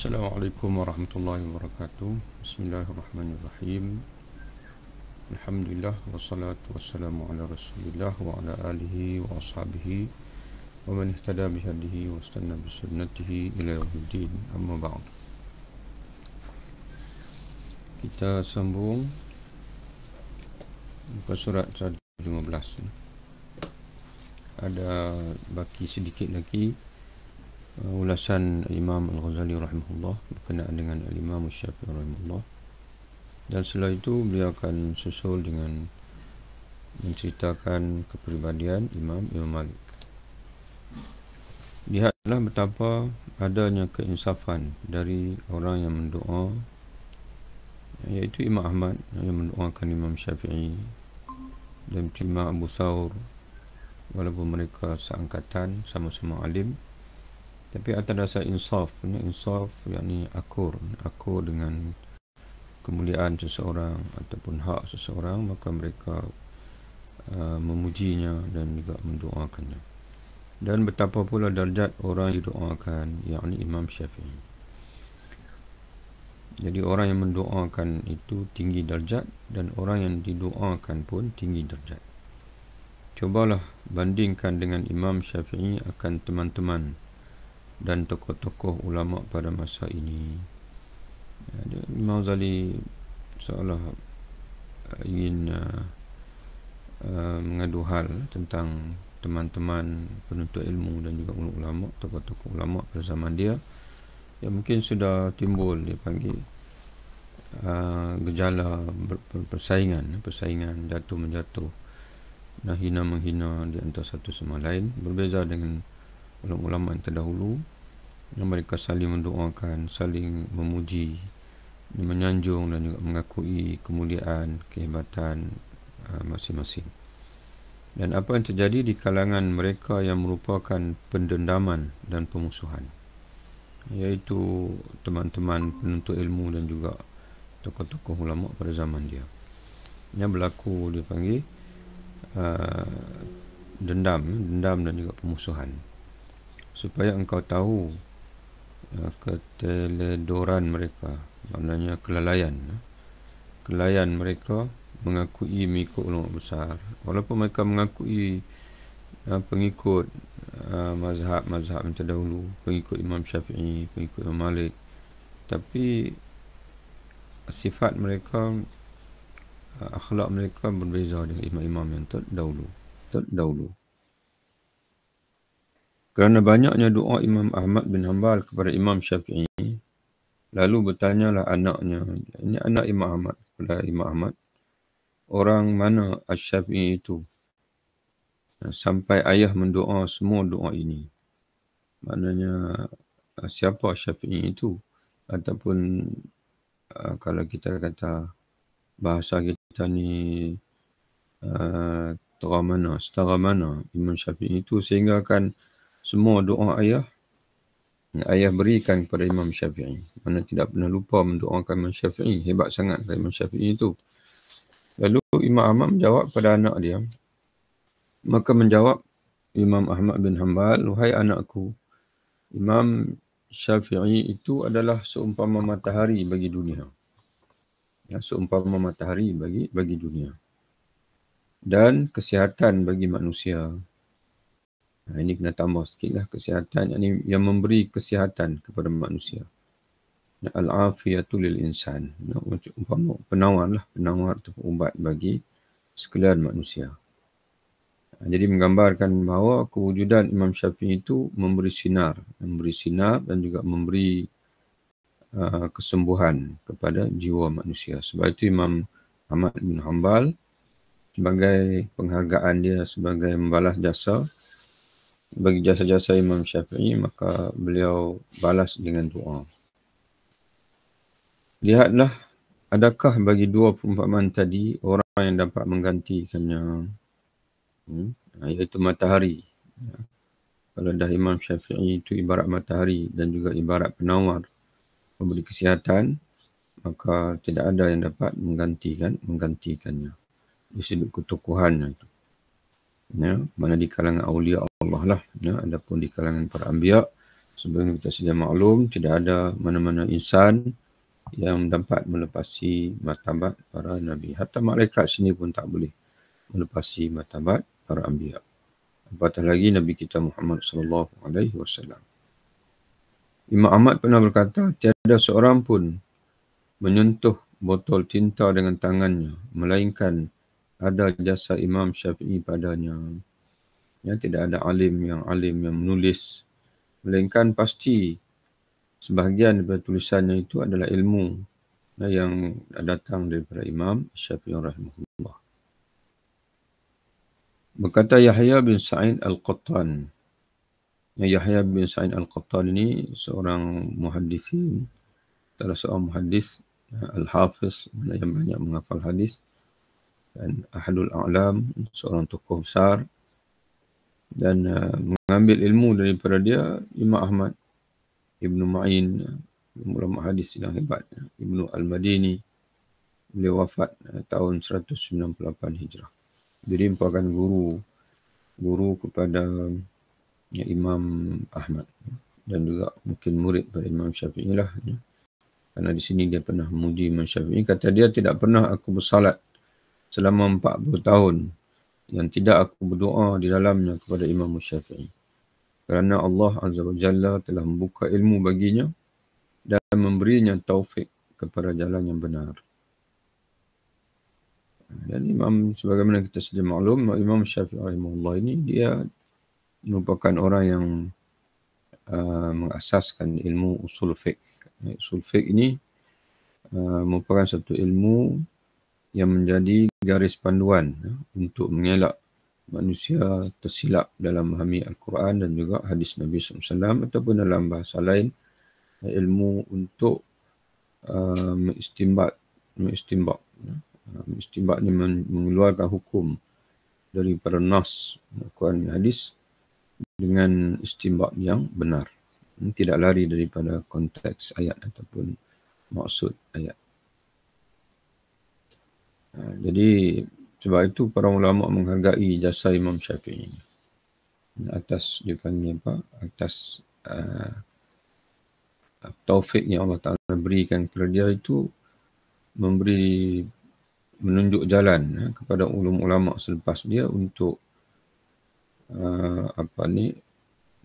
Assalamualaikum warahmatullahi wabarakatuh. Bismillahirrahmanirrahim. Alhamdulillah wassalatu wassalamu ala Rasulillah wa ala alihi wa ashabihi wa man ihtada bihadihi wa istanna bisunnatihi ila yaumiddin. Amma ba'd. Kita sambung ke surat 115. Ada baki sedikit lagi ulasan Imam Al-Ghazali rahimahullah berkenaan dengan Imam Syafi'i rahimahullah, dan setelah itu beliau akan susul dengan menceritakan kepribadian Imam Malik. Lihatlah betapa adanya keinsafan dari orang yang mendoa, iaitu Imam Ahmad yang mendoakan Imam Syafi'i dan Imam Abu Thawr, walaupun mereka seangkatan, sama-sama alim, tapi atas dasar insaf, yakni akur dengan kemuliaan seseorang ataupun hak seseorang, maka mereka memujinya dan juga mendoakannya. Dan betapa pula darjat orang yang didoakan, yakni Imam Syafi'i. Jadi orang yang mendoakan itu tinggi darjat, dan orang yang didoakan pun tinggi darjat. Cobalah bandingkan dengan Imam Syafi'i akan teman-teman dan tokoh-tokoh ulama pada masa ini. Imam Ghazali seolah ingin mengadu hal tentang teman-teman penuntut ilmu dan juga ulama, tokoh-tokoh ulama pada zaman dia, yang mungkin sudah timbul dipanggil gejala persaingan, jatuh-menjatuh, hina-menghina di antara satu sama lain. Berbeza dengan ulama yang terdahulu, yang mereka saling mendoakan, saling memuji, menyanjung dan juga mengakui kemuliaan, kehebatan masing-masing. Dan apa yang terjadi di kalangan mereka yang merupakan pendendaman dan pemusuhan, iaitu teman-teman penuntut ilmu dan juga tokoh-tokoh ulama pada zaman dia. Yang berlaku dipanggil dendam dan juga pemusuhan. Supaya engkau tahu keteledoran mereka, maknanya kelalaian mereka mengakui mengikut ulama besar, walaupun mereka mengakui pengikut mazhab yang terdahulu, pengikut Imam Syafi'i, pengikut Imam Malik, tapi sifat mereka, akhlak mereka berbeza dengan imam-imam yang terdahulu. Kerana banyaknya doa Imam Ahmad bin Hanbal kepada Imam Syafi'i, lalu bertanyalah anaknya, ini anak Imam Ahmad, kepada Imam Ahmad, orang mana Asy-Syafi'i itu? Sampai ayah mendoa semua doa ini. Maknanya siapa Syafi'i itu? Ataupun kalau kita kata bahasa kita ni, setara mana Imam Syafi'i itu, sehingga kan semua doa ayah berikan kepada Imam Syafi'i. Mana tidak pernah lupa mendoakan Imam Syafi'i. Hebat sangat Imam Syafi'i itu. Lalu Imam Ahmad menjawab pada anak dia. Maka menjawab Imam Ahmad bin Hanbal, wahai anakku, Imam Syafi'i itu adalah seumpama matahari bagi dunia. Seumpama matahari bagi dunia. Dan kesihatan bagi manusia. Ini kena tambah sikitlah, kesihatan yang memberi kesihatan kepada manusia. Al-afiyatu lil insan. Umpama penawar atau ubat bagi sekalian manusia. Jadi menggambarkan bahawa kewujudan Imam Syafi'i itu memberi sinar dan juga memberi kesembuhan kepada jiwa manusia. Sebab itu Imam Ahmad bin Hanbal, sebagai penghargaan dia, sebagai membalas jasa bagi jasa-jasa Imam Syafi'i, maka beliau balas dengan doa. Lihatlah, adakah bagi dua perumpamaan tadi orang yang dapat menggantikannya, iaitu matahari. Kalau dah Imam Syafi'i itu ibarat matahari dan juga ibarat penawar, memberi kesihatan, maka tidak ada yang dapat menggantikannya di sudut ketukuhannya itu. Mana di kalangan awliya Allah lah, adapun di kalangan para anbiya Sebelum kita sedia maklum, tidak ada mana-mana insan yang dapat melepasi martabat para Nabi. Hatta malaikat sini pun tak boleh melepasi martabat para anbiya. Apatah lagi Nabi kita Muhammad sallallahu alaihi wasallam. Imam Ahmad pernah berkata, tiada seorang pun menyentuh botol tinta dengan tangannya, melainkan ada jasa Imam Syafi'i padanya. Ya, tidak ada alim yang menulis, melainkan pasti sebahagian daripada tulisannya itu adalah ilmu yang datang daripada Imam Syafi'i rahimahullah. Berkata Yahya bin Sa'id Al-Qattan. Yahya bin Sa'id Al-Qattan ini seorang muhaddisin, salah seorang muhaddis Al-Hafiz yang banyak menghafal hadis, dan Ahadul A'lam, seorang tokoh besar, dan mengambil ilmu daripada dia Imam Ahmad, Ibnu Ma'in, ulama hadis yang hebat, Ibnu Al-Madini. Beliau wafat tahun 198 Hijrah. Jadi merupakan guru kepada Imam Ahmad, dan juga mungkin murid pada Imam Syafi'i lah. Karena di sini dia pernah memuji Imam Syafi'i. Kata dia, tidak pernah aku bersalat selama 40 tahun yang tidak aku berdoa di dalamnya kepada Imam Syafi'i. Kerana Allah Azza wa Jalla telah membuka ilmu baginya dan memberinya taufik kepada jalan yang benar. Dan Imam, sebagaimana kita sedia maklum, Imam Syafi'i rahimahullah ini dia merupakan orang yang mengasaskan ilmu usul fiqh. Usul fiqh ini merupakan satu ilmu yang menjadi garis panduan untuk mengelak manusia tersilap dalam memahami Al-Quran dan juga hadis Nabi SAW, ataupun dalam bahasa lain, ilmu untuk mengistinbat. Istinbat ni mengeluarkan hukum daripada nas Al-Quran dan hadis dengan istinbat yang benar. Tidak lari daripada konteks ayat ataupun maksud ayat. Jadi sebab itu para ulama menghargai jasa Imam Syafi'i atas atas taufik yang Allah Ta'ala berikan kepada dia, itu menunjuk jalan kepada ulama selepas dia untuk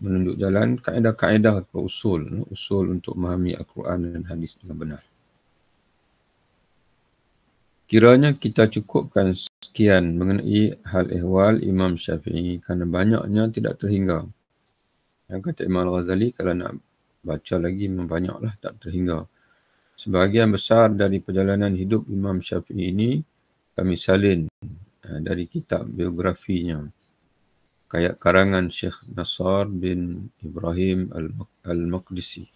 menunjuk jalan kaedah-kaedah atau usul untuk memahami Al-Quran dan hadis dengan benar. Kiranya kita cukupkan sekian mengenai hal ehwal Imam Syafi'i, kerana banyaknya tidak terhingga. Yang kata Imam Al-Ghazali, kalau nak baca lagi banyaklah tak terhingga. Sebahagian besar dari perjalanan hidup Imam Syafi'i ini kami salin dari kitab biografinya, kayak karangan Syekh Nasr bin Ibrahim Al-Maqdisi.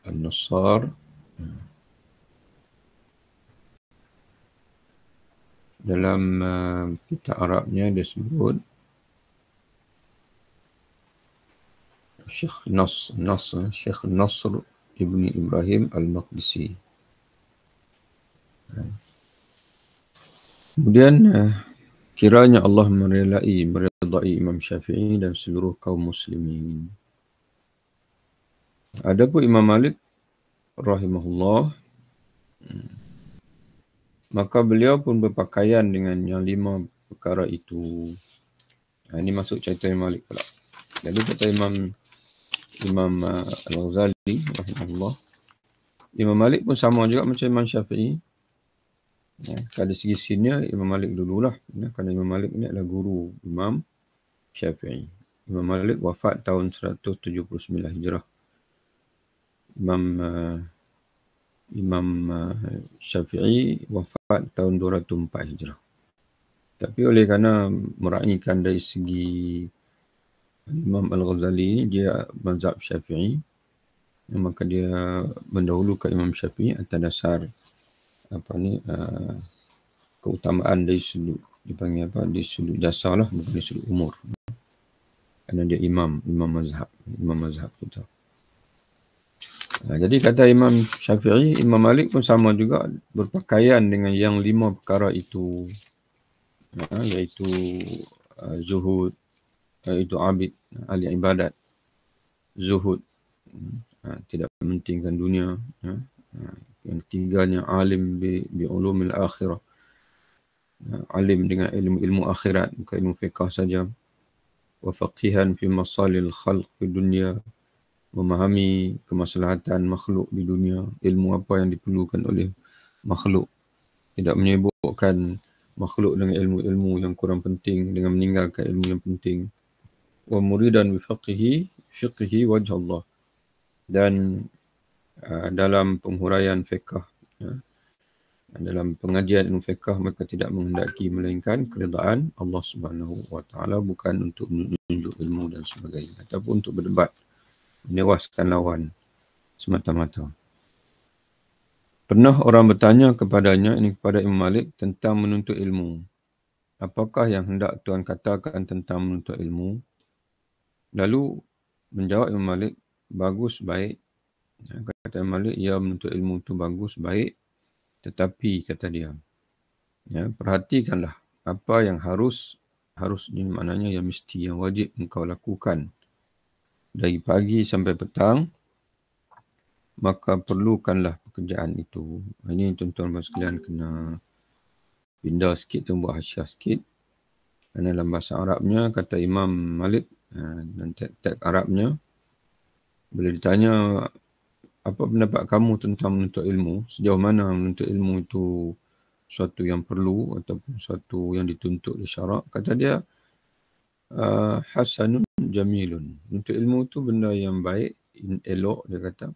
Al-Nasr dalam kitab Arabnya dia sebut Syekh Nasr ibn Ibrahim Al-Maqdisi. Kemudian kiranya Allah meridai Imam Syafi'i dan seluruh kaum muslimin. Adapun Imam Malik rahimahullah, maka beliau pun berpakaian dengan yang 5 perkara itu. Ini masuk cerita Imam Malik pula. Jadi kata Imam Al-Ghazali rahimahullah, Imam Malik pun sama juga macam Imam Syafi'i. Dari segi senior, Imam Malik dululah. Kerana Imam Malik ni adalah guru Imam Syafi'i. Imam Malik wafat tahun 179 Hijrah. Imam Syafi'i wafat tahun 204 Hijrah. Tapi oleh kerana meraihkan dari segi Imam Al-Ghazali ini, dia mazhab Syafi'i, maka dia mendahulukan Imam Syafi'i atas dasar keutamaan dari sudut, dipanggil dari sudut jasa lah, bukan dari sudut umur. Kerana dia imam mazhab kita. Jadi kata Imam Syafi'i, Imam Malik pun sama juga berpakaian dengan yang 5 perkara itu. Iaitu zuhud, iaitu abid, ahli ibadat, zuhud, tidak mementingkan dunia. Yang tiganya alim bi ulumil akhirah, alim dengan ilmu akhirat, bukan ilmu fiqh saja. Wa faqihan fi masalil khalq fi dunia, memahami kemaslahatan makhluk di dunia, ilmu apa yang diperlukan oleh makhluk, tidak menyibukkan makhluk dengan ilmu-ilmu yang kurang penting dengan meninggalkan ilmu yang penting. Wa muridan bi fiqhi wajh Allah, dan dalam penghuraian fiqh, dalam pengajian ilmu fiqh, mereka tidak menghendaki melainkan keridaan Allah Subhanahu wa taala, bukan untuk menunjuk ilmu dan sebagainya ataupun untuk berdebat menewaskan lawan semata-mata. Pernah orang bertanya kepadanya, ini kepada Imam Malik, tentang menuntut ilmu. Apakah yang hendak Tuhan katakan tentang menuntut ilmu? Lalu menjawab Imam Malik, bagus, baik. Kata Imam Malik, ya, menuntut ilmu itu bagus, baik. Tetapi, kata dia, perhatikanlah apa yang harus ini maknanya yang mesti, yang wajib engkau lakukan dari pagi sampai petang, maka perlukanlah pekerjaan itu. Ini tuan-tuan sekalian kena pindah sikit, buat hasiah sikit. Kerana dalam bahasa Arabnya, kata Imam Malik, dan teks Arabnya, bila ditanya, apa pendapat kamu tentang menuntut ilmu? Sejauh mana menuntut ilmu itu suatu yang perlu ataupun suatu yang dituntut di syarak? Kata dia, hasanun jamilun. Menuntut ilmu itu benda yang baik, elok, dia kata.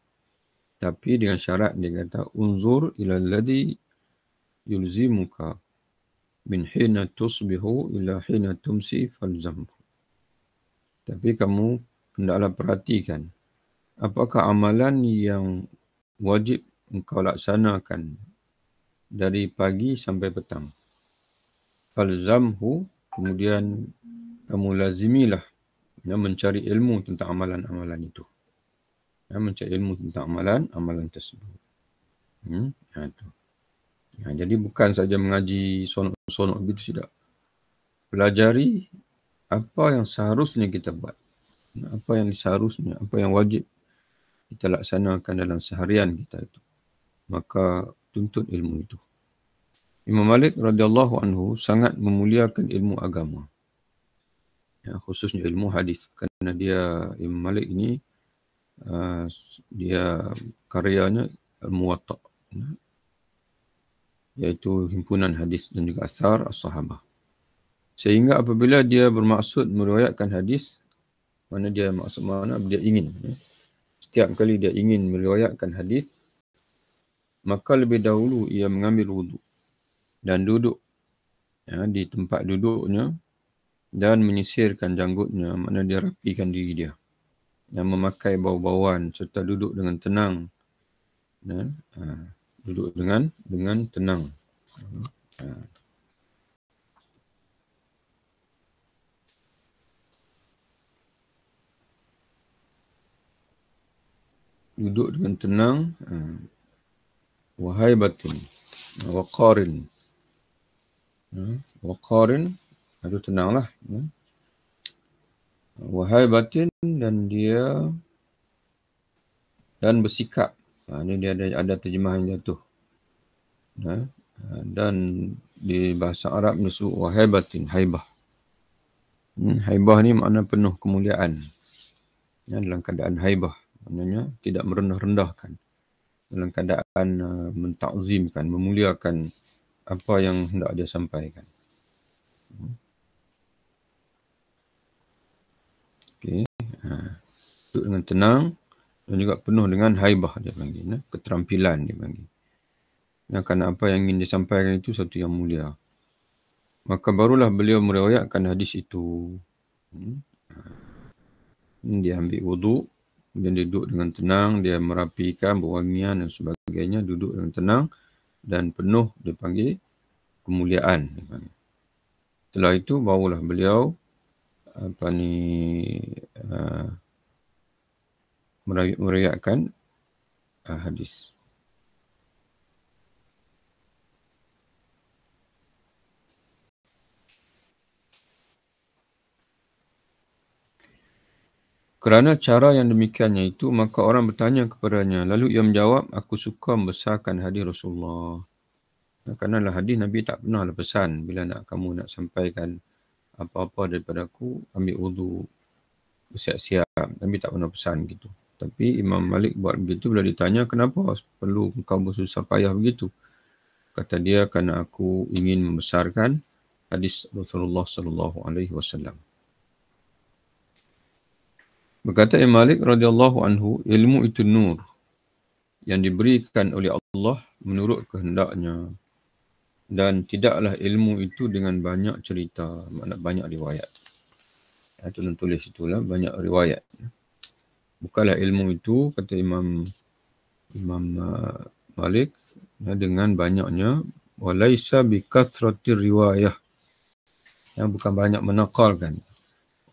Tapi dengan syarat, dia kata, unzur ila alladhi yulzimuka min hina tusbihu ila hina tumsi falzamhu. Tapi kamu hendaklah perhatikan, apakah amalan yang wajib engkau laksanakan dari pagi sampai petang. Falzamhu, kemudian kamu lazimilah mencari ilmu tentang amalan-amalan itu. Mencari ilmu tentang amalan tersebut. Jadi bukan saja mengaji sonok-sonok begitu, tidak. Pelajari apa yang seharusnya kita buat. Apa yang seharusnya, apa yang wajib kita laksanakan dalam seharian kita itu. Maka tuntut ilmu itu. Imam Malik radhiyallahu anhu sangat memuliakan ilmu agama. Khususnya ilmu hadis. Kerana Imam Malik ini, dia karyanya Al-Muwatta', iaitu himpunan hadis dan juga asar as-sahabah. Sehingga apabila dia bermaksud meriwayatkan hadis, mana dia maksud mana dia ingin, setiap kali dia ingin meriwayatkan hadis, maka lebih dahulu ia mengambil wuduk dan duduk di tempat duduknya dan menyisirkan janggutnya, makna dia rapikan diri dia, yang memakai bau-bauan serta duduk dengan tenang, duduk dengan tenang. Duduk dengan tenang, wahai batin, waqarin. Waqarin, itu tenanglah. Wahai batin, dan dia dan bersikap. Ini dia ada terjemahan jatuh. Dan di bahasa Arab disebut wahai batin, haibah. Haibah ni makna penuh kemuliaan. Dalam keadaan haibah, maknanya tidak merendah-rendahkan. Dalam keadaan mentakzimkan, memuliakan apa yang hendak dia sampaikan. Okey. Duduk dengan tenang dan juga penuh dengan haibah, dia panggil, keterampilan dia panggil. Kerana apa yang ingin disampaikan itu satu yang mulia. Maka barulah beliau meriwayatkan hadis itu. Dia ambil wuduk, kemudian dia duduk dengan tenang, dia merapikan berwangian dan sebagainya, duduk dengan tenang dan penuh, dia panggil, kemuliaan. Dia panggil. Setelah itu barulah beliau meriwayatkan hadis. Kerana cara yang demikiannya itu, maka orang bertanya kepadanya. Lalu ia menjawab, aku suka membesarkan hadis Rasulullah. Kerana hadis Nabi tak pernah pesan, bila kamu nak sampaikan apa-apa daripada aku, ambil wudu, bersiap-siap. Nabi tak pernah pesan gitu. Tapi Imam Malik buat begitu bila ditanya, kenapa perlu kau bersusah payah begitu? Kata dia, kerana aku ingin membesarkan hadis Rasulullah SAW. Berkata Imam Malik radhiyallahu anhu, ilmu itu nur yang diberikan oleh Allah menurut kehendaknya, dan tidaklah ilmu itu dengan banyak cerita, makna banyak riwayat. Itu tulis itulah banyak riwayat. Bukanlah ilmu itu, kata Imam Malik, dengan banyaknya, walaisa bikathratir riwayah, yang bukan banyak menakalkan.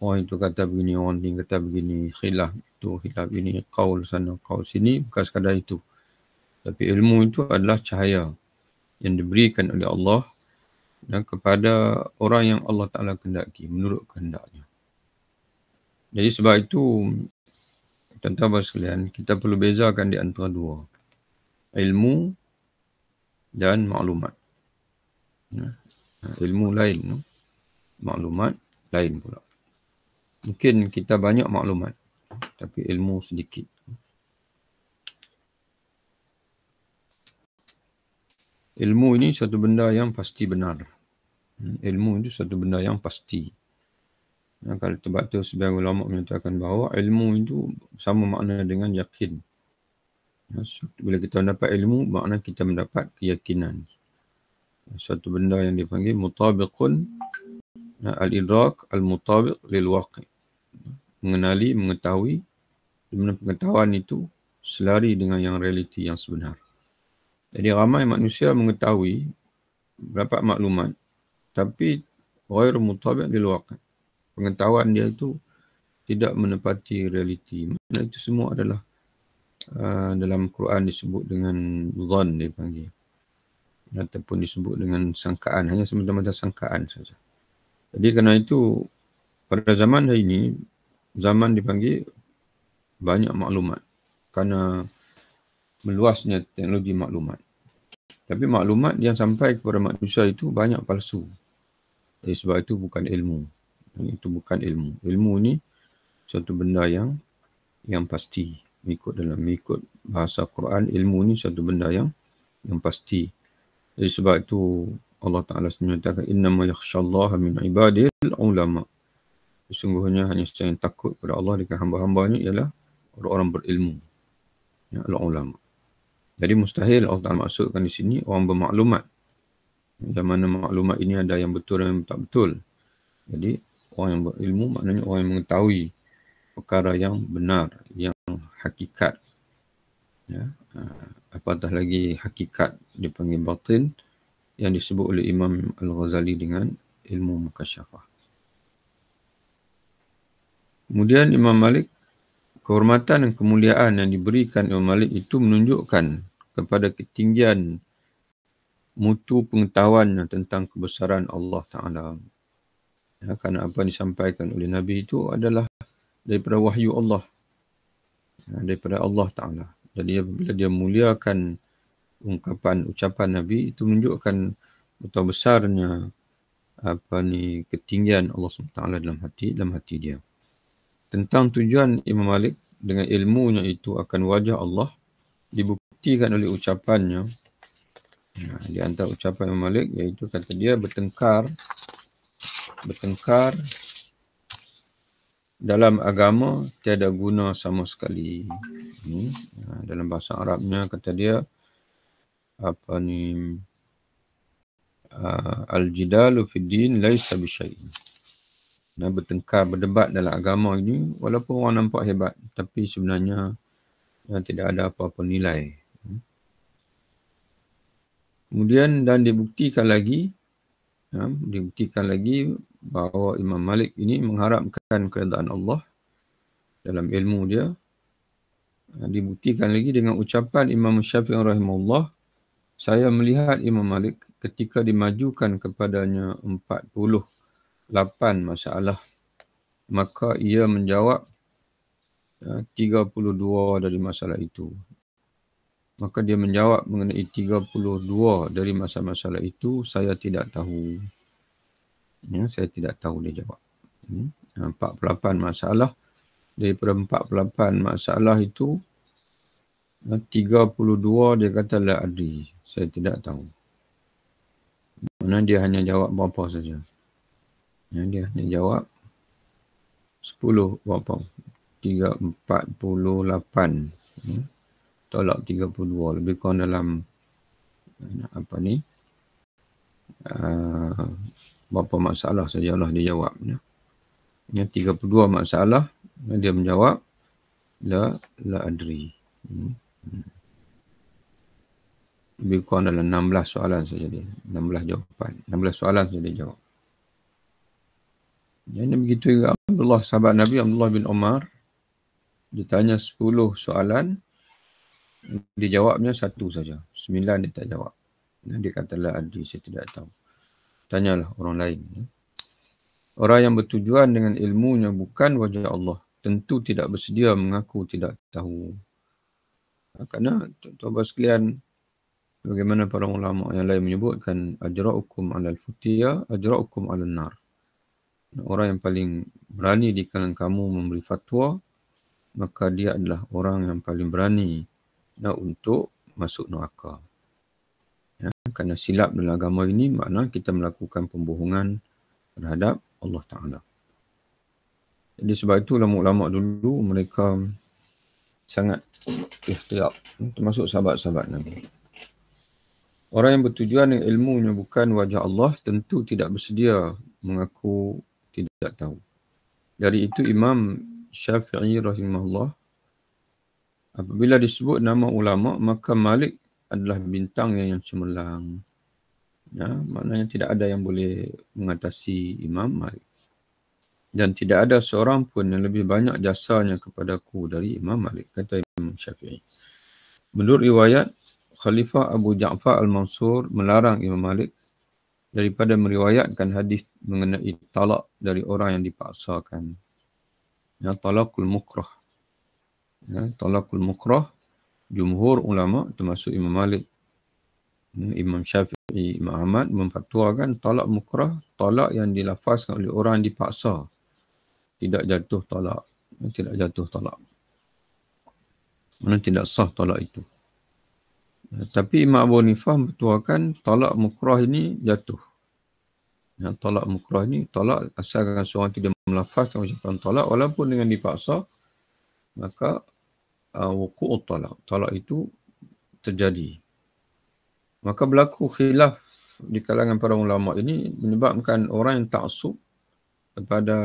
Orang itu kata begini, orang ini kata begini, khilaf itu, khilaf ini, qaul sana, qaul sini, bukan sekadar itu. Tapi ilmu itu adalah cahaya yang diberikan oleh Allah dan kepada orang yang Allah Ta'ala kehendaki, menurut kehendaknya. Jadi sebab itu, tuan-tuan sekalian, kita perlu bezakan di antara dua. Ilmu dan maklumat. Ilmu lain, maklumat lain pula. Mungkin kita banyak maklumat, tapi ilmu sedikit. Ilmu ini satu benda yang pasti benar. Ilmu itu satu benda yang pasti. Kalau sebab itu sebagian ulama menyatakan bahawa ilmu itu sama makna dengan yakin. Bila kita mendapat ilmu, makna kita mendapat keyakinan. Satu benda yang dipanggil mutabiqun al-idrak al-mutabiq lil-waqi'. Mengenali, mengetahui, di mana pengetahuan itu selari dengan yang realiti yang sebenar. Jadi ramai manusia mengetahui berapa maklumat, tapi ghair mutabiq lil-waqi'. Pengetahuan dia itu tidak menepati realiti. Maksudnya itu semua adalah dalam Quran disebut dengan zon, dipanggil. Ataupun disebut dengan sangkaan, hanya semata-mata sangkaan saja. Jadi kerana itu, pada zaman hari ini, zaman dipanggil banyak maklumat. Kerana meluasnya teknologi maklumat. Tapi maklumat yang sampai kepada manusia itu banyak palsu. Jadi sebab itu bukan ilmu. Itu bukan ilmu. Ilmu ini suatu benda yang pasti. Mengikut bahasa Quran, ilmu ini suatu benda yang pasti. Jadi sebab itu Allah Ta'ala menyatakan, innama yakhshallaha min ibadil ulama. Sesungguhnya hanya yang takut kepada Allah dengan hamba-hambanya ialah orang-orang berilmu. Ya, ulama. Jadi mustahil Allah Ta'ala maksudkan di sini orang bermaklumat. Yang mana maklumat ini ada yang betul dan yang tak betul. Jadi orang yang berilmu maknanya orang yang mengetahui perkara yang benar, yang hakikat. Ya. Apatah lagi hakikat dipanggil batin yang disebut oleh Imam Al-Ghazali dengan ilmu mukasyafah. Kemudian Imam Malik, kehormatan dan kemuliaan yang diberikan Imam Malik itu menunjukkan kepada ketinggian mutu pengetahuan tentang kebesaran Allah Ta'ala. Ya, kerana apa yang disampaikan oleh Nabi itu adalah daripada wahyu Allah. Ya, daripada Allah Ta'ala. Jadi bila dia muliakan ucapan Nabi, itu menunjukkan betapa besarnya ketinggian Allah SWT dalam hati dia. Tentang tujuan Imam Malik dengan ilmunya itu akan wajah Allah dibuktikan oleh ucapannya. Di antara ucapan Imam Malik iaitu kata dia bertengkar dalam agama tiada guna sama sekali. Dalam bahasa Arabnya kata dia al-jidalu fid din laisa bisyai'in. Bertengkar, berdebat dalam agama ini walaupun orang nampak hebat, tapi sebenarnya tidak ada apa-apa nilai. Kemudian dan dibuktikan lagi bahawa Imam Malik ini mengharapkan keredaan Allah dalam ilmu dia Dibuktikan lagi dengan ucapan Imam Syafi'i rahimahullah, saya melihat Imam Malik ketika dimajukan kepadanya 48 masalah, maka ia menjawab 32 dari masalah itu. Maka dia menjawab mengenai 32 dari masalah-masalah itu, saya tidak tahu. Saya tidak tahu, dia jawab. 48 masalah. Daripada 48 masalah itu, 32 dia kata la adri, saya tidak tahu. Mana dia hanya jawab berapa saja. Dia hanya jawab 10 berapa? 48. Tolak 32. Lebih kurang dalam berapa masalah sajalah dia jawab. Yang 32 masalah, dia menjawab la adri. Lebih kurang dalam 16 soalan saja dia. 16 jawapan. 16 soalan saja dia jawab. Jadi begitu juga Abdullah, sahabat Nabi Abdullah bin Umar, ditanya 10 soalan, dijawabnya 1 saja. 9 dia tak jawab. Dia kata la adri, saya tidak tahu. Tanyalah orang lain. Orang yang bertujuan dengan ilmunya bukan wajah Allah, tentu tidak bersedia mengaku tidak tahu. Kerana tuan-tuan sekalian, bagaimana para ulama yang lain menyebutkan ajra'ukum 'alal futiyah, ajra'ukum 'alan nar. Orang yang paling berani di kalangan kamu memberi fatwa, maka dia adalah orang yang paling berani untuk masuk neraka. Kerana silap dalam agama ini makna kita melakukan pembohongan terhadap Allah Ta'ala. Jadi sebab itu ulama-ulama dulu mereka sangat ihtiyat, termasuk sahabat-sahabat Nabi. Orang yang bertujuan dengan ilmunya bukan wajah Allah tentu tidak bersedia mengaku tidak tahu. Dari itu Imam Syafi'i rahimahullah, apabila disebut nama ulama, maka Malik adalah bintang yang cemerlang. Maknanya tidak ada yang boleh mengatasi Imam Malik. Dan tidak ada seorang pun yang lebih banyak jasanya kepadaku dari Imam Malik, kata Imam Syafi'i. Menurut riwayat, Khalifah Abu Ja'far al-Mansur melarang Imam Malik daripada meriwayatkan hadis mengenai talak dari orang yang dipaksakan. Talakul mukrah. Talakul mukrah, jumhur ulama termasuk Imam Malik, Imam Syafi'i, Imam Ahmad memfatwakan talak mukrah, talak yang dilafazkan oleh orang yang dipaksa. Tidak jatuh talak. Tidak jatuh talak. Mana tidak sah talak itu. Tapi Imam Abu Hanifah memfatwakan talak mukrah ini jatuh. Talak mukrah ini, talak asalkan seorang tidak melafazkan ucapan talak walaupun dengan dipaksa, maka wuqu'ut talak. Talak itu terjadi. Maka berlaku khilaf di kalangan para ulama ini menyebabkan orang yang taksub kepada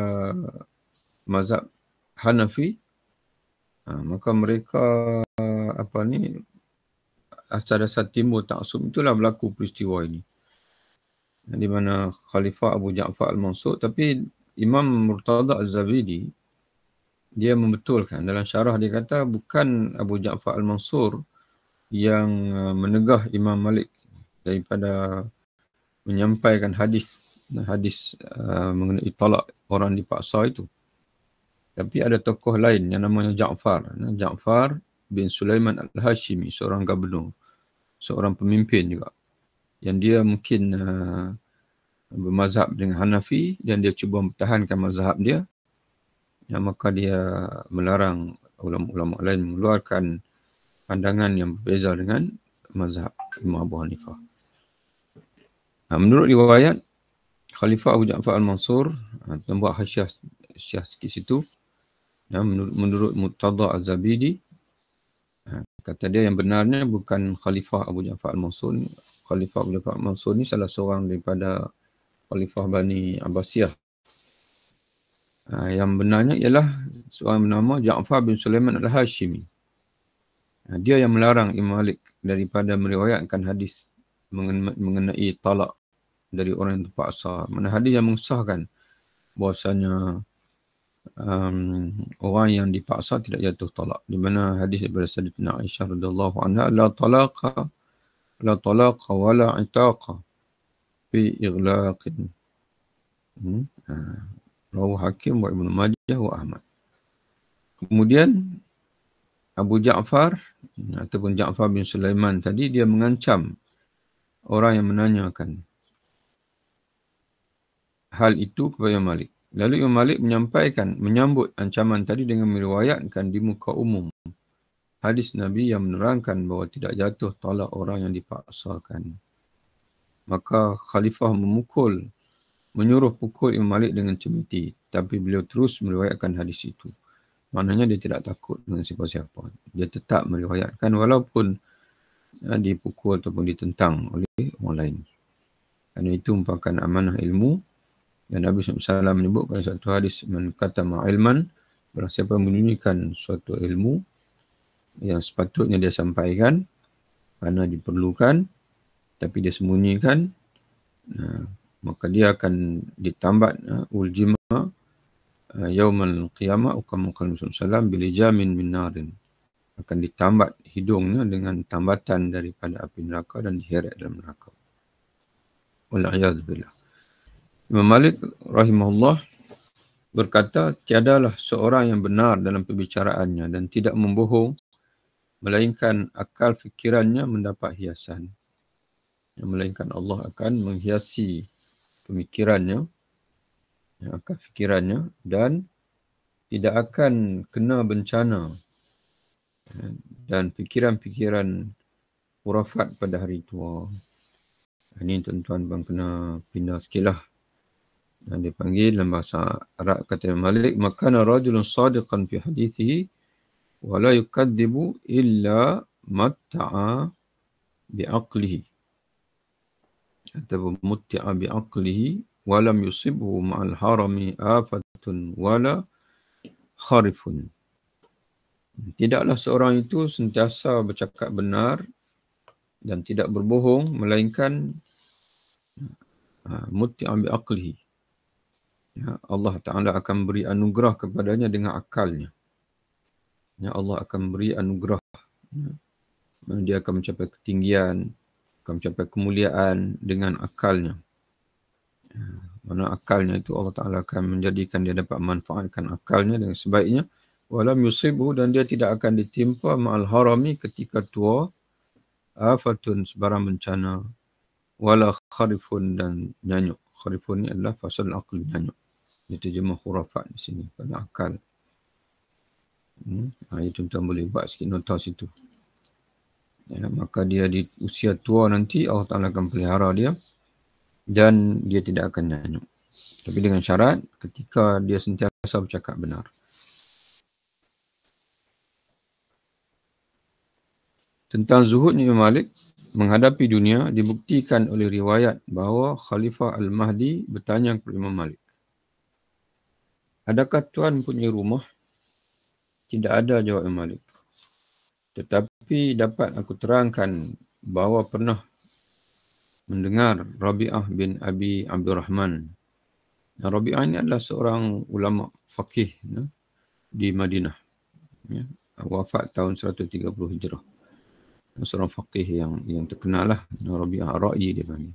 mazhab Hanafi, maka mereka asal-asal timbul taksub, itulah berlaku peristiwa ini. Di mana Khalifah Abu Ja'far al-Mansur, tapi Imam Murtada Az-Zabidi, dia membetulkan. Dalam syarah dia kata bukan Abu Ja'far al-Mansur yang menegah Imam Malik daripada menyampaikan hadis mengenai talak orang dipaksa itu. Tapi ada tokoh lain yang namanya Ja'far. Ja'far bin Sulaiman al-Hashimi, seorang gubernur, seorang pemimpin juga. Yang dia mungkin bermazhab dengan Hanafi dan dia cuba mempertahankan mazhab dia. Maka dia melarang ulama-ulama lain mengeluarkan pandangan yang berbeza dengan mazhab Imam Abu Hanifah. Menurut riwayat, Khalifah Abu Ja'far al-Mansur, buat hasyiah sikit situ, menurut Murtada Az-Zabidi, kata dia yang benarnya bukan Khalifah Abu Ja'far al-Mansur. Khalifah Abu Ja'far al-Mansur ni salah seorang daripada Khalifah Bani Abbasiyah. Yang benarnya ialah seorang bernama Ja'far bin Sulaiman al-Hashimi. Dia yang melarang Imam Malik daripada meriwayatkan hadis mengenai talak dari orang yang terpaksa. Mana hadis yang mengesahkan bahwasanya orang yang dipaksa tidak jatuh talak. Di mana hadis daripada Sayyidatina Aisyah radhiyallahu anha, la talaqa wala itaqa fi ighlaqin. Rawahu Hakim wa Ibnu Majah wa Ahmad. Kemudian Abu Ja'far ataupun Ja'far bin Sulaiman tadi, dia mengancam orang yang menanyakan hal itu kepada Imam Malik. Lalu Imam Malik menyambut ancaman tadi dengan meriwayatkan di muka umum hadis Nabi yang menerangkan bahawa tidak jatuh talak orang yang dipaksakan. Maka khalifah menyuruh pukul Imam Malik dengan cemeti, tapi beliau terus meriwayatkan hadis itu. Maknanya dia tidak takut dengan siapa-siapa. Dia tetap meriwayatkan walaupun dipukul ataupun ditentang oleh orang lain. Kerana itu merupakan amanah ilmu. Dan Nabi SAW menyebutkan satu hadis, man katama ilman, barang siapa menyembunyikan suatu ilmu yang sepatutnya dia sampaikan kerana diperlukan, tapi dia sembunyikan, maka dia akan ditambat uljima yaumal qiyamah ukama qala sallallahu bilijamin min narin, akan ditambat hidungnya dengan tambatan daripada api neraka dan diheret dalam neraka. Wal-'iyadzu billah. Imam Malik rahimahullah berkata, tiadalah seorang yang benar dalam pembicaraannya dan tidak membohong, melainkan akal fikirannya mendapat hiasan. Melainkan Allah akan menghiasi pemikirannya, akal fikirannya, dan tidak akan kena bencana dan fikiran-fikiran khurafat pada hari tua. Ini tuan-tuan bang kena pindah sekilah. Dan dipanggil dalam bahasa Arab, kata Imam Malik, makana rajulun sadiqan fi hadithihi wa la yukadzibu illa matta'a bi'aqlihi. Atau mutti'a bi'aqlihi wa lam yusibhu ma'al harami afatun wala kharifun. Tidaklah seorang itu sentiasa bercakap benar dan tidak berbohong, melainkan mutti'a bi'aqlihi. Allah Ta'ala akan beri anugerah kepadanya dengan akalnya. Allah akan beri anugerah. Dia akan mencapai ketinggian, akan mencapai kemuliaan dengan akalnya. Mana akalnya itu Allah Ta'ala akan menjadikan dia dapat manfaatkan akalnya dengan sebaiknya. Walam yusibu, dan dia tidak akan ditimpa ma'al harami ketika tua, afatun sebarang bencana, wala kharifun dan nyanyuk. Kharifun ni adalah fasal aql, nyanyuk. Diterjemah khurafat di sini pada akal. Itu tuan boleh buat sikit nota situ. Maka dia di usia tua nanti Allah Ta'ala akan pelihara dia dan dia tidak akan nyanyuk. Tapi dengan syarat ketika dia sentiasa bercakap benar. Tentang zuhudnya Imam Malik menghadapi dunia dibuktikan oleh riwayat bahawa Khalifah Al-Mahdi bertanya kepada Imam Malik, adakah tuan punya rumah? Tidak ada, jawab Imam Malik. Tetapi dapat aku terangkan bahawa pernah mendengar Rabi'ah bin Abi Abdurrahman. Rabi'ah ini adalah seorang ulama faqih di Madinah. Wafat tahun 130 Hijrah. Seorang faqih yang terkenal lah. Rabi'ah Ar-Ra'yi dia panggil.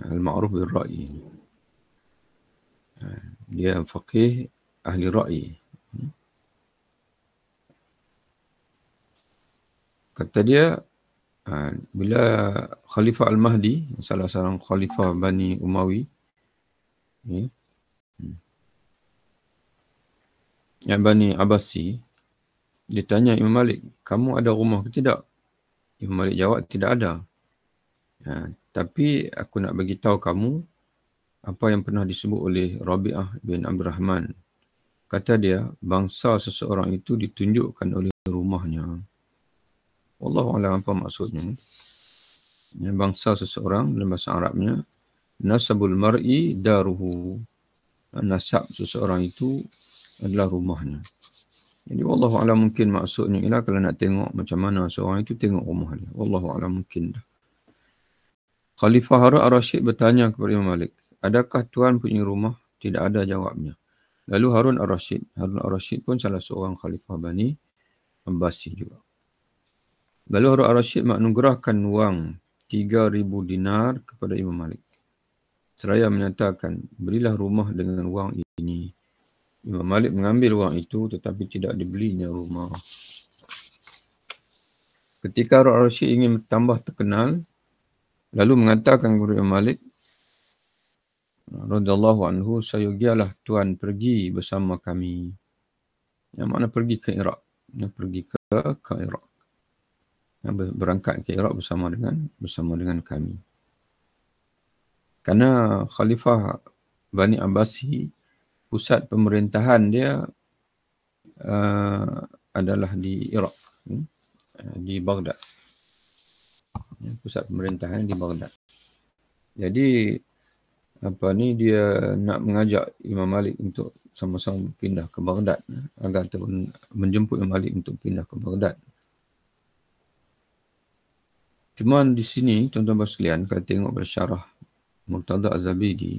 Al-Ma'ruf bil Ra'yi. Dia faqih ahli ra'yi. Kata dia, bila Khalifah Al-Mahdi, salah seorang Khalifah Bani Umawi, yang Bani Abbasi, dia tanya Imam Malik, kamu ada rumah ke tidak? Imam Malik jawab, tidak ada. Tapi aku nak bagi tahu kamu apa yang pernah disebut oleh Rabi'ah bin Abdurrahman. Kata dia, bangsa seseorang itu ditunjukkan oleh rumahnya. Wallahu a'lam apa maksudnya. Bangsa seseorang dalam bahasa Arabnya, nasabul mar'i daruhu. Nasab seseorang itu adalah rumahnya. Jadi wallahu a'lam mungkin maksudnya ialah kalau nak tengok macam mana seorang itu, tengok rumah dia. Wallahu a'lam mungkin dah. Khalifah Harun Ar-Rasyid bertanya kepada Imam Malik, adakah tuan punya rumah? Tidak ada jawabnya. Lalu Harun al-Rashid. Harun al-Rashid pun salah seorang khalifah Bani Abbasi juga. Lalu Harun al-Rashid menganugerahkan wang 3,000 dinar kepada Imam Malik. Seraya menyatakan, berilah rumah dengan wang ini. Imam Malik mengambil wang itu tetapi tidak dibelinya rumah. Ketika Harun al-Rashid ingin bertambah terkenal, lalu mengatakan kepada Imam Malik, radhiyallahu anhu, sayugialah tuan pergi bersama kami. Yang mana pergi ke Iraq. Pergi ke Iraq. Berangkat ke Iraq bersama dengan kami. Karena Khalifah Bani Abbasi, pusat pemerintahan dia adalah di Iraq, di Baghdad. Pusat pemerintahan di Baghdad. Jadi dia nak mengajak Imam Malik untuk sama-sama pindah ke Baghdad, agar menjemput Imam Malik untuk pindah ke Baghdad. Cuma di sini, tuan-tuan sekalian, kalau tengok pada syarah Murtada Az-Zabidi,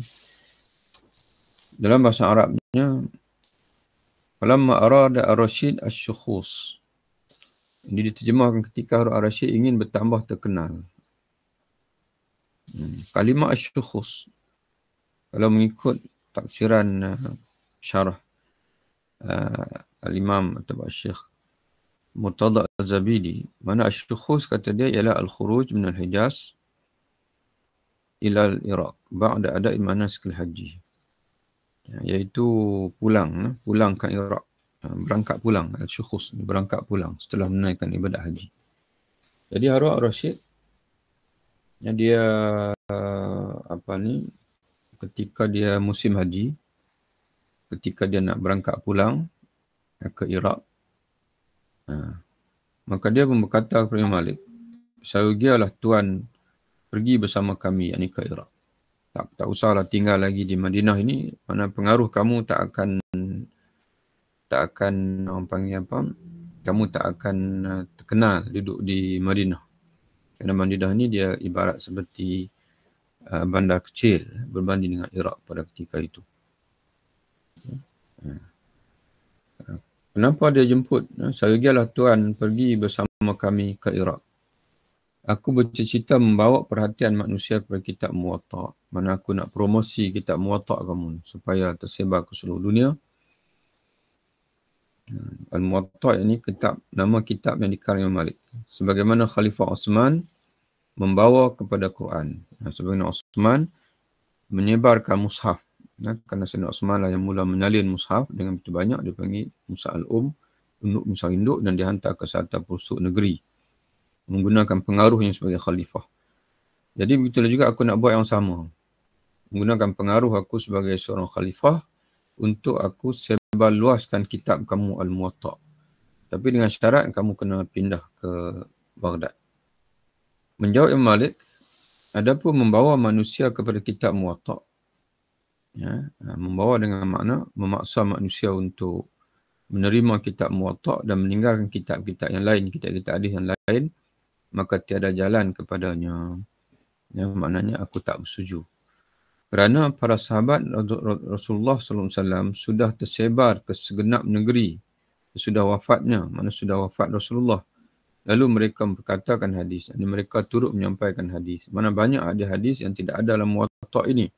dalam bahasa Arabnya, falamma arada ar-Rashid asy-syukhus. Ini diterjemahkan ketika Harun al-Rashid ingin bertambah terkenal. Kalimah asy-syukhus, kalau mengikut tafsiran syarah al-Imam atau Syekh Murtada Az-Zabidi, mana asy-syukhus kata dia ialah al-khuruj min al-Hijaz ila al-Iraq ba'da ada'i manasikil haji. Iaitu pulang ke Iraq, berangkat pulang, al-syukhus, berangkat pulang setelah menunaikan ibadat haji. Jadi Harun al-Rashid yang dia ketika dia musim haji, ketika dia nak berangkat pulang ke Iraq, maka dia pun berkata kepada Imam Malik, sayugialah tuan pergi bersama kami, yakni ke Iraq. Tak usahlah tinggal lagi di Madinah ini, mana pengaruh kamu tak akan orang panggil apa, kamu tak akan terkenal duduk di Madinah. Kerana Madinah ni dia ibarat seperti bandar kecil berbanding dengan Iraq pada ketika itu. Kenapa dia jemput? Sayugialah tuan pergi bersama kami ke Iraq. Aku bercita-cita membawa perhatian manusia kepada kitab Muwatta'. Mana aku nak promosi kitab Muwatta' kamu supaya tersebar ke seluruh dunia. Al-Muwatta' ini nama kitab yang dikarang Imam Malik. Sebagaimana Khalifah Osman membawa kepada Quran. Sebagaimana Osman menyebarkan mushaf. Kerana Sayyidina Osman lah yang mula menyalin mushaf dengan begitu banyak, dia panggil Mushaf Mushaf Induk, dan dihantar ke serata pelosok negeri menggunakan pengaruhnya sebagai khalifah. Jadi begitulah juga aku nak buat yang sama. Menggunakan pengaruh aku sebagai seorang khalifah untuk aku sebar luaskan kitab kamu Al-Muwatta'. Tapi dengan syarat kamu kena pindah ke Baghdad. Menjawab Imam Malik, adapun membawa manusia kepada kitab Muwatta', membawa dengan makna memaksa manusia untuk menerima kitab Muwatta' dan meninggalkan kitab-kitab yang lain, kitab-kitab hadis yang lain, maka tiada jalan kepadanya. Maknanya aku tak bersetuju. Kerana para sahabat Rasulullah SAW sudah tersebar ke segenap negeri sudah wafatnya, mana sudah wafat Rasulullah. Lalu mereka berkatakan hadis. Mereka turut menyampaikan hadis. Mana banyak hadis yang tidak ada dalam Muwatta' ini,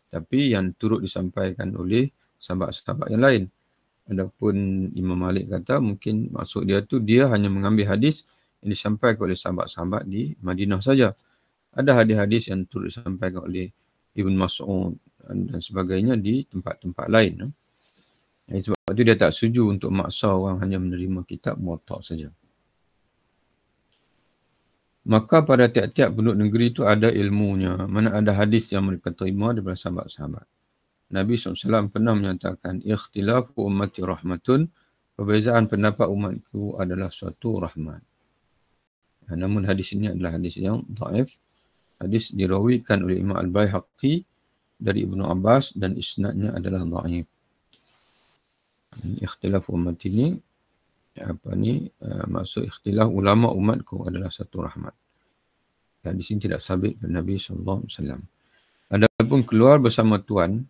tapi yang turut disampaikan oleh sahabat-sahabat yang lain. Adapun Imam Malik kata mungkin maksud dia dia hanya mengambil hadis yang disampaikan oleh sahabat-sahabat di Madinah saja. Ada hadis-hadis yang turut disampaikan oleh Ibn Mas'ud dan sebagainya di tempat-tempat lain. Sebab itu dia tak setuju untuk maksa orang hanya menerima kitab Muwatta' saja. Maka pada tiap-tiap penduduk negeri itu ada ilmunya. Mana ada hadis yang mereka terima daripada sahabat-sahabat. Nabi SAW pernah menyatakan, ikhtilafu ummati rahmatun, perbezaan pendapat umatku adalah suatu rahmat. Namun hadis ini adalah hadis yang dhaif. Hadis dirawikan oleh Imam Al-Baihaqi dari Ibnu Abbas dan isnadnya adalah dhaif. Ikhtilaf umat ini maksud ikhtilaf ulama umatku adalah satu rahmat. Hadis ini tidak sabit dari Nabi SAW. Adapun keluar bersama tuan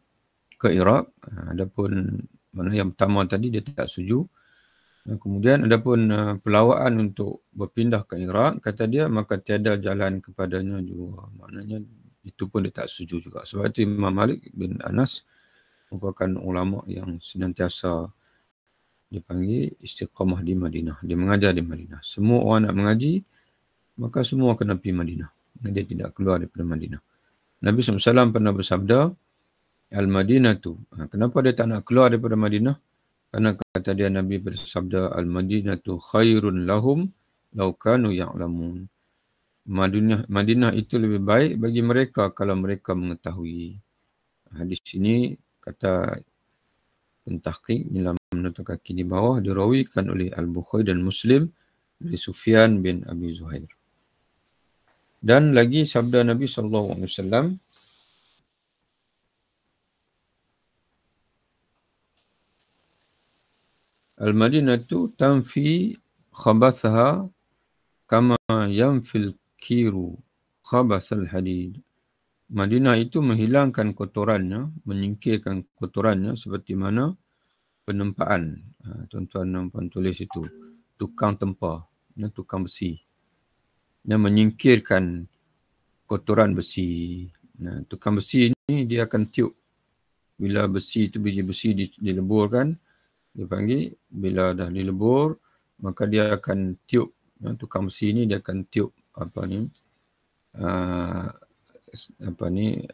ke Iraq. Adapun mana yang pertama tadi dia tak setuju. Kemudian adapun pelawaan untuk berpindah ke Iraq, kata dia maka tiada jalan kepadanya juga. Maknanya itu pun dia tak setuju juga. Sebab itu Imam Malik bin Anas merupakan ulama yang senantiasa dipanggil istiqamah di Madinah. Dia mengajar di Madinah. Semua orang nak mengaji, maka semua kena pergi Madinah. Dia tidak keluar daripada Madinah. Nabi SAW pernah bersabda, Al-Madinah tu. Kenapa dia tak nak keluar daripada Madinah? Karena kata dia Nabi bersabda, Al-Madinah tu khairun lahum law kanu ya'lamun. Madinah itu lebih baik bagi mereka kalau mereka mengetahui. Hadis ini kata pentahqiq dalam nota kaki di bawah dirawikan oleh Al-Bukhari dan Muslim dari Sufyan bin Abi Zuhair. Dan lagi sabda Nabi SAW, Al-Madinatu tanfi khabathaha kama yanfil kiru khabathal hadid. Madinah itu menghilangkan kotorannya, menyingkirkan kotorannya seperti mana penempaan. Tuan-tuan dan puan tulis itu. Tukang tempa, tukang besi. Yang menyingkirkan kotoran besi. Tukang besi ini dia akan tiup. Bila besi itu, biji besi dileburkan, dipanggil. Bila dah dilebur, maka dia akan tiup. Tukang besi ini dia akan tiup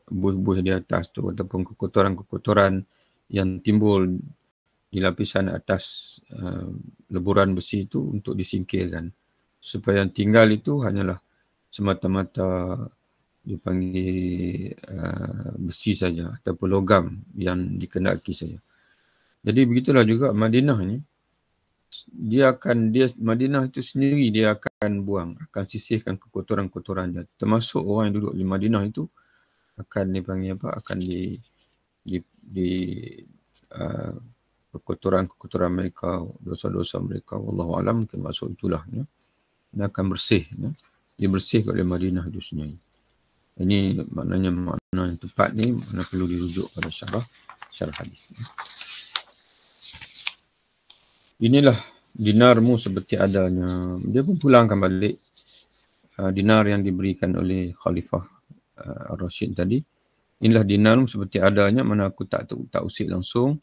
buih-buih di atas tu ataupun kekotoran-kekotoran yang timbul di lapisan atas leburan besi itu untuk disingkirkan. Supaya yang tinggal itu hanyalah semata-mata dipanggil besi saja ataupun logam yang dikendaki saja. Jadi begitulah juga Madinah ni. Madinah itu sendiri dia akan buang, akan sisihkan kekotoran-kotorannya. Termasuk orang yang duduk di Madinah itu akan dipanggil apa? Akan kekotoran-kekotoran mereka, dosa-dosa mereka, wallahu alam, mungkin maksud itulah ya. Dia akan bersih ya. Dibersihkan oleh Madinah itu sendiri. Ini maknanya makna yang tepat ni, mana perlu dirujuk pada syarah hadis. Inilah dinarmu seperti adanya. Dia pun pulangkan balik dinar yang diberikan oleh Khalifah Ar-Rashid tadi. Inilah dinarmu seperti adanya, mana aku tak usik langsung.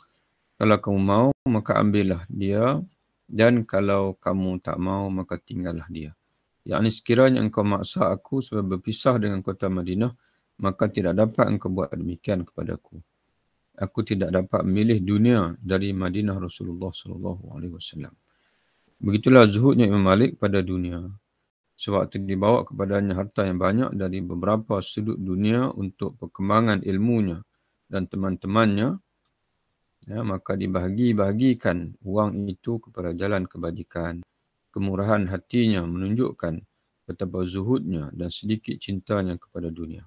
Kalau kamu mau, maka ambillah dia. Dan kalau kamu tak mau, maka tinggallah dia. Yakni sekiranya engkau maksa aku sebab berpisah dengan kota Madinah, maka tidak dapat engkau buat demikian kepadaku. Aku tidak dapat memilih dunia dari Madinah Rasulullah SAW. Begitulah zuhudnya Imam Malik pada dunia. Sewaktu dibawa kepadanya harta yang banyak dari beberapa sudut dunia untuk perkembangan ilmunya dan teman-temannya, ya, maka dibahagi-bahagikan wang itu kepada jalan kebajikan. Kemurahan hatinya menunjukkan betapa zuhudnya dan sedikit cintanya kepada dunia.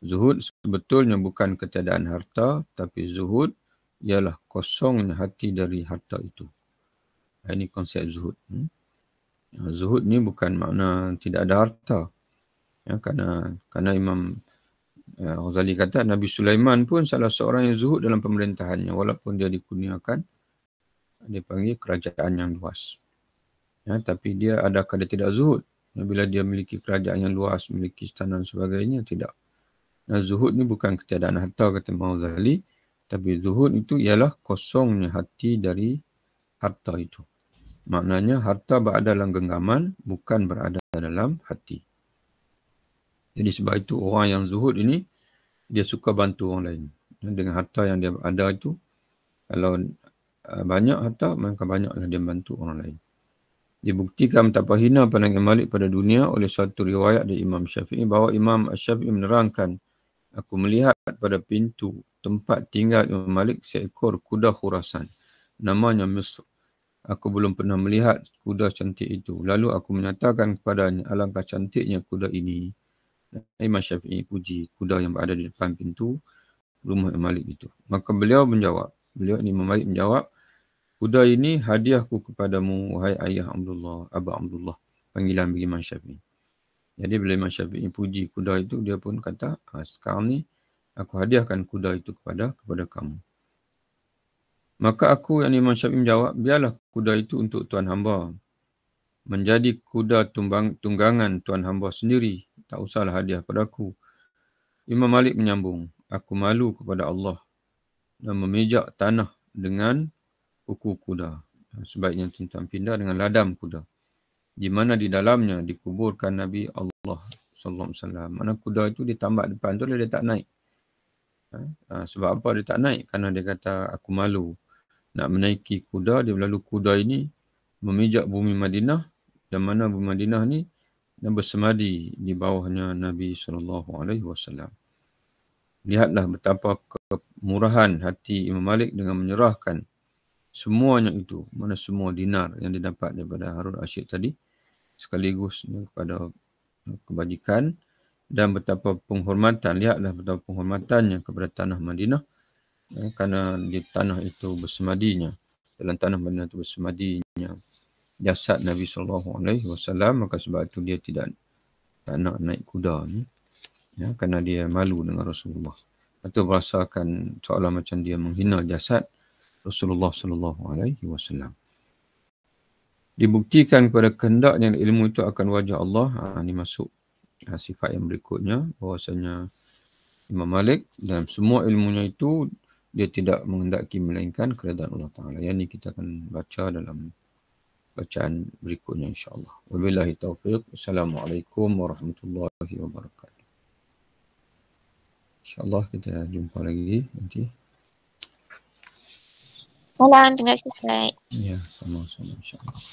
Zuhud sebetulnya bukan ketiadaan harta, tapi zuhud ialah kosongnya hati dari harta itu. Ini konsep zuhud. Zuhud ni bukan makna tidak ada harta. Ya, kerana Imam Ghazali kata Nabi Sulaiman pun salah seorang yang zuhud dalam pemerintahannya, walaupun dia dikurniakan, dia panggil kerajaan yang luas. Ya, tapi dia adakah dia tidak zuhud? Bila dia memiliki kerajaan yang luas, memiliki istana dan sebagainya, tidak. Nah, zuhud ni bukan ketiadaan harta, kata Imam Ghazali, tapi zuhud itu ialah kosongnya hati dari harta itu. Maknanya harta berada dalam genggaman, bukan berada dalam hati. Jadi sebab itu orang yang zuhud ini, dia suka bantu orang lain. Dengan harta yang dia ada itu, kalau banyak harta, maka banyaklah dia bantu orang lain. Dibuktikan betapa hina pandangan Malik pada dunia oleh suatu riwayat dari Imam Syafi'i, bahawa Imam Syafi'i menerangkan, aku melihat pada pintu tempat tinggal Imam Malik seekor kuda Khurasan. Namanya Misr. Aku belum pernah melihat kuda cantik itu. Lalu aku menyatakan kepadanya, alangkah cantiknya kuda ini. Imam Syafi'i puji kuda yang berada di depan pintu rumah Imam Malik itu. Maka beliau menjawab. Imam Malik menjawab, kuda ini hadiahku kepadamu, wahai ayah Abdullah, Aba Abdullah. Panggilan bagi Imam Syafi'i. Jadi bila Imam Syafi'i puji kuda itu, dia pun kata, sekarang ni Aku hadiahkan kuda itu kepada kamu. Maka aku, yang Imam Syafi'i menjawab, biarlah kuda itu untuk tuan hamba. Menjadi kuda tunggangan tuan hamba sendiri. Tak usahlah hadiah padaku. Imam Malik menyambung, aku malu kepada Allah dan memijak tanah dengan kuku kuda. Sebaiknya tuan pindah dengan ladam kuda, di mana di dalamnya dikuburkan Nabi Allah sallallahu alaihi wasallam. Mana kuda itu ditambak depan tu dia tak naik. Sebab apa dia tak naik? Kerana dia kata aku malu nak menaiki kuda, dia lalu kuda ini memijak bumi Madinah, yang mana bumi Madinah ni dan bersemadi di bawahnya Nabi sallallahu alaihi wasallam. Lihatlah betapa kemurahan hati Imam Malik dengan menyerahkan semuanya itu, mana semua dinar yang didapat daripada Harun Rashid tadi, sekaligus kepada kebajikan, dan betapa penghormatan, lihatlah betapa penghormatannya kepada tanah Madinah, kerana di tanah itu bersemadinya, dalam tanah Madinah itu bersemadinya jasad Nabi SAW, maka sebab itu dia tak nak naik kuda ni, kerana dia malu dengan Rasulullah, atau merasakan seolah macam dia menghina jasad Rasulullah SAW. Dibuktikan kepada kehendaknya ilmu itu akan wajah Allah. Ini masuk sifat yang berikutnya, bahwasanya Imam Malik dalam semua ilmunya itu dia tidak menghendaki melainkan keredaan Allah Ta'ala. Yang ini kita akan baca dalam bacaan berikutnya insyaAllah. Wabillahi taufiq. Assalamualaikum warahmatullahi wabarakatuh. InsyaAllah kita jumpa lagi nanti. Salam, terima kasih Ustaz. Ya, sama-sama insyaAllah.